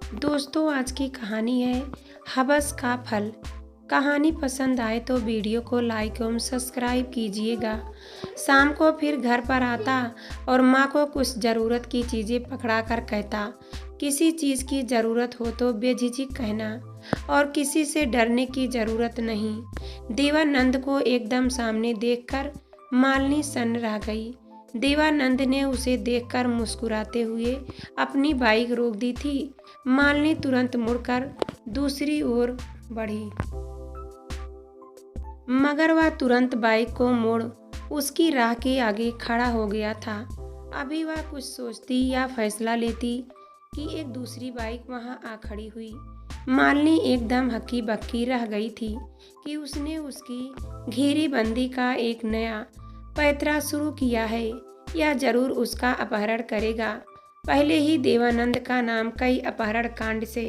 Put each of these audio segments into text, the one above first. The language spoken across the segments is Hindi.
दोस्तों, आज की कहानी है हवस का फल। कहानी पसंद आए तो वीडियो को लाइक एवं सब्सक्राइब कीजिएगा। शाम को फिर घर पर आता और माँ को कुछ ज़रूरत की चीज़ें पकड़ा कर कहता, किसी चीज़ की ज़रूरत हो तो बेझिझक कहना और किसी से डरने की ज़रूरत नहीं। देवानंद को एकदम सामने देखकर मालिनी सन्न रह गई। देवानंद ने उसे देखकर मुस्कुराते हुए अपनी बाइक रोक दी थी। मालिनी तुरंत मुड़कर दूसरी ओर बढ़ी, मगर वह तुरंत बाइक को मोड़ उसकी राह के आगे खड़ा हो गया था। अभी वह कुछ सोचती या फैसला लेती कि एक दूसरी बाइक वहां आ खड़ी हुई। मालिनी एकदम हक्की बक्की रह गई थी कि उसने उसकी घेरेबंदी का एक नया पैंतरा शुरू किया है। यह जरूर उसका अपहरण करेगा। पहले ही देवानंद का नाम कई अपहरण कांड से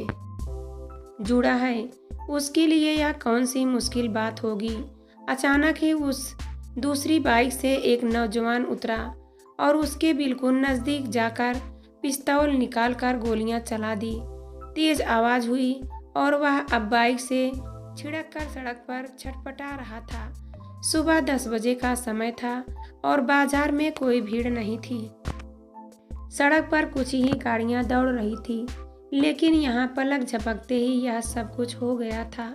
जुड़ा है। उसके लिए यह कौन सी मुश्किल बात होगी। अचानक ही उस दूसरी बाइक से एक नौजवान उतरा और उसके बिल्कुल नजदीक जाकर पिस्तौल निकालकर गोलियां चला दी। तेज आवाज हुई और वह अब बाइक से छिड़क कर सड़क पर छटपटा रहा था। सुबह 10 बजे का समय था और बाजार में कोई भीड़ नहीं थी। सड़क पर कुछ ही गाड़ियां दौड़ रही थी, लेकिन यहाँ पलक झपकते ही यह सब कुछ हो गया था।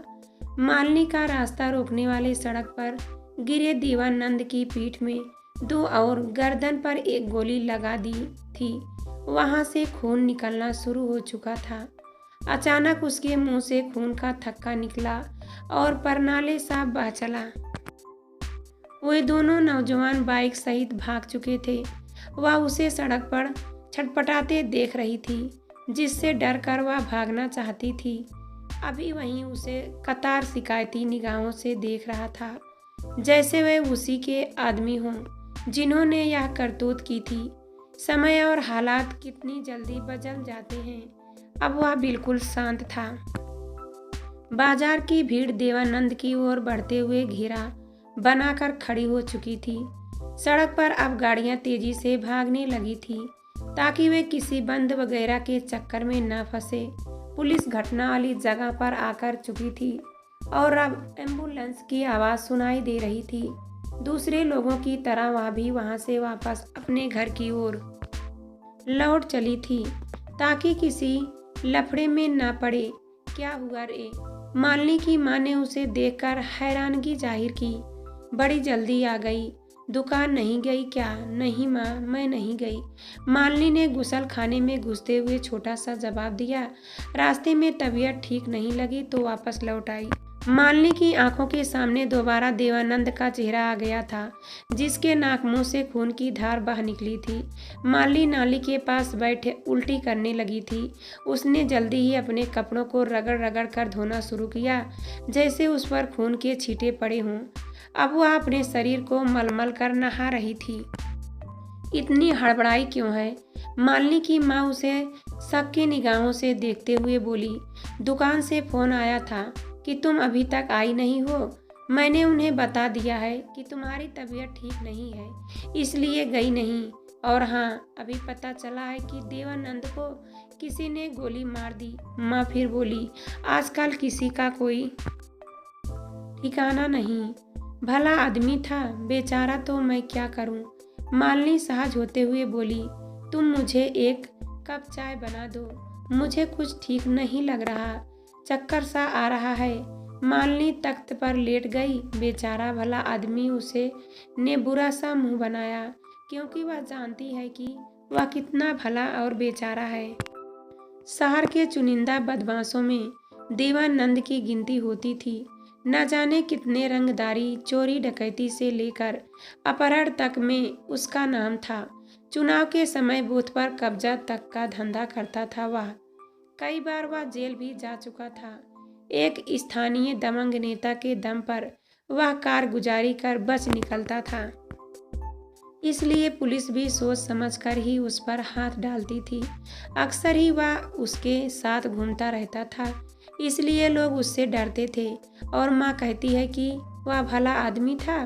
मालिनी का रास्ता रोकने वाले सड़क पर गिरे देवानंद की पीठ में 2 और गर्दन पर एक गोली लगा दी थी। वहां से खून निकलना शुरू हो चुका था। अचानक उसके मुंह से खून का थक्का निकला और परनाले सा बह चला। वे दोनों नौजवान बाइक सहित भाग चुके थे। वह उसे सड़क पर छटपटाते देख रही थी, जिससे डर कर वह भागना चाहती थी। अभी वहीं उसे कतार शिकायती निगाहों से देख रहा था, जैसे वे उसी के आदमी हों जिन्होंने यह करतूत की थी। समय और हालात कितनी जल्दी बदल जाते हैं। अब वह बिल्कुल शांत था। बाजार की भीड़ देवानंद की ओर बढ़ते हुए घेरा बनाकर खड़ी हो चुकी थी। सड़क पर अब गाड़ियां तेजी से भागने लगी थी, ताकि वे किसी बंद वगैरह के चक्कर में न फंसे। पुलिस घटना वाली जगह पर आकर चुकी थी और अब एम्बुलेंस की आवाज़ सुनाई दे रही थी। दूसरे लोगों की तरह वह भी वहां से वापस अपने घर की ओर लौट चली थी, ताकि किसी लफड़े में न पड़े। क्या हुआ रे? मालिनी की माँ ने उसे देखकर हैरानगी जाहिर की। बड़ी जल्दी आ गई। दुकान नहीं गई क्या? नहीं माँ, मैं नहीं गई। मालिनी ने गुसल खाने में घुसते हुए छोटा सा जवाब दिया। रास्ते में तबीयत ठीक नहीं लगी तो वापस लौट आई। मालिनी की आंखों के सामने दोबारा देवानंद का चेहरा आ गया था, जिसके नाक मुंह से खून की धार बह निकली थी। मालिनी नाली के पास बैठे उल्टी करने लगी थी। उसने जल्दी ही अपने कपड़ों को रगड़ रगड़ कर धोना शुरू किया, जैसे उस पर खून के छींटे पड़े हों। अब वह अपने शरीर को मलमल कर नहा रही थी। इतनी हड़बड़ाई क्यों है? मालिनी की माँ उसे शक की निगाहों से देखते हुए बोली। दुकान से फोन आया था कि तुम अभी तक आई नहीं हो। मैंने उन्हें बता दिया है कि तुम्हारी तबीयत ठीक नहीं है, इसलिए गई नहीं। और हाँ, अभी पता चला है कि देवानंद को किसी ने गोली मार दी। माँ फिर बोली, आजकल किसी का कोई ठिकाना नहीं। भला आदमी था बेचारा, तो मैं क्या करूं? मालिनी सहज होते हुए बोली, तुम मुझे एक कप चाय बना दो। मुझे कुछ ठीक नहीं लग रहा, चक्कर सा आ रहा है। मालिनी तख्त पर लेट गई। बेचारा भला आदमी उसे ने बुरा सा मुंह बनाया, क्योंकि वह जानती है कि वह कितना भला और बेचारा है। शहर के चुनिंदा बदमाशों में देवानंद की गिनती होती थी। न जाने कितने रंगदारी, चोरी डकैती से लेकर अपहरण तक में उसका नाम था। चुनाव के समय बूथ पर कब्जा तक का धंधा करता था वह। कई बार वह जेल भी जा चुका था। एक स्थानीय दबंग नेता के दम पर वह कारगुजारी कर बच निकलता था, इसलिए पुलिस भी सोच समझकर ही उस पर हाथ डालती थी। अक्सर ही वह उसके साथ घूमता रहता था, इसलिए लोग उससे डरते थे। और माँ कहती है कि वह भला आदमी था।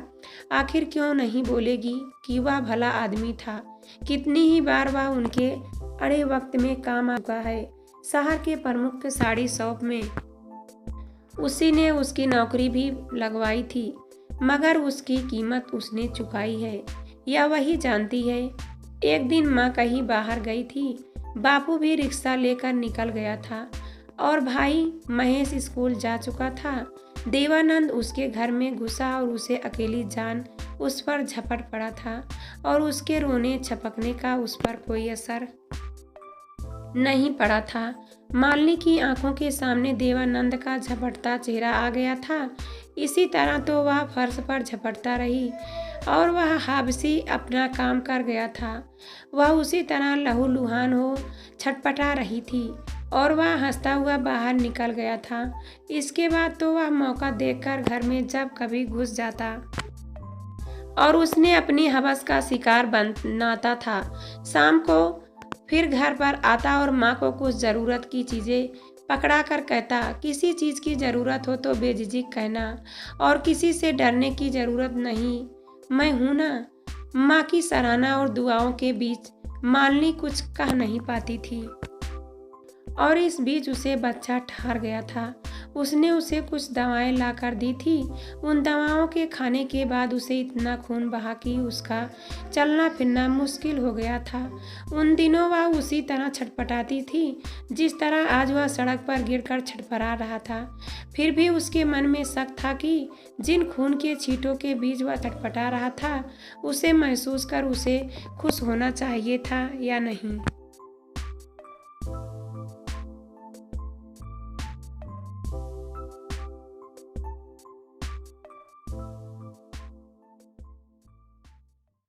आखिर क्यों नहीं बोलेगी कि वह भला आदमी था? कितनी ही बार वह उनके अड़े वक्त में काम आ चुका है। शहर के प्रमुख साड़ी शॉप में उसी ने उसकी नौकरी भी लगवाई थी, मगर उसकी कीमत उसने चुकाई है, यह वही जानती है। एक दिन माँ कहीं बाहर गई थी, बापू भी रिक्शा लेकर निकल गया था और भाई महेश स्कूल जा चुका था। देवानंद उसके घर में घुसा और उसे अकेली जान उस पर झपट पड़ा था और उसके रोने छपकने का उस पर कोई असर नहीं पड़ा था। मालिनी की आंखों के सामने देवानंद का झपटता चेहरा आ गया था। इसी तरह तो वह फर्श पर झपटता रही और वह हाबसी अपना काम कर गया था। वह उसी तरह लहूलुहान हो छटपटा रही थी और वह हंसता हुआ बाहर निकल गया था। इसके बाद तो वह मौका देखकर घर में जब कभी घुस जाता और उसने अपनी हवस का शिकार बनाता था। शाम को फिर घर पर आता और माँ को कुछ ज़रूरत की चीज़ें पकड़ा कर कहता, किसी चीज़ की ज़रूरत हो तो बेझिझक कहना और किसी से डरने की ज़रूरत नहीं, मैं हूँ ना। माँ की सराहना और दुआओं के बीच मालिनी कुछ कह नहीं पाती थी और इस बीच उसे बच्चा ठहर गया था। उसने उसे कुछ दवाएं लाकर दी थी। उन दवाओं के खाने के बाद उसे इतना खून बहा कि उसका चलना फिरना मुश्किल हो गया था। उन दिनों वह उसी तरह छटपटाती थी जिस तरह आज वह सड़क पर गिरकर छटपटा रहा था। फिर भी उसके मन में शक था कि जिन खून के छींटों के बीच वह छटपटा रहा था, उसे महसूस कर उसे खुश होना चाहिए था या नहीं।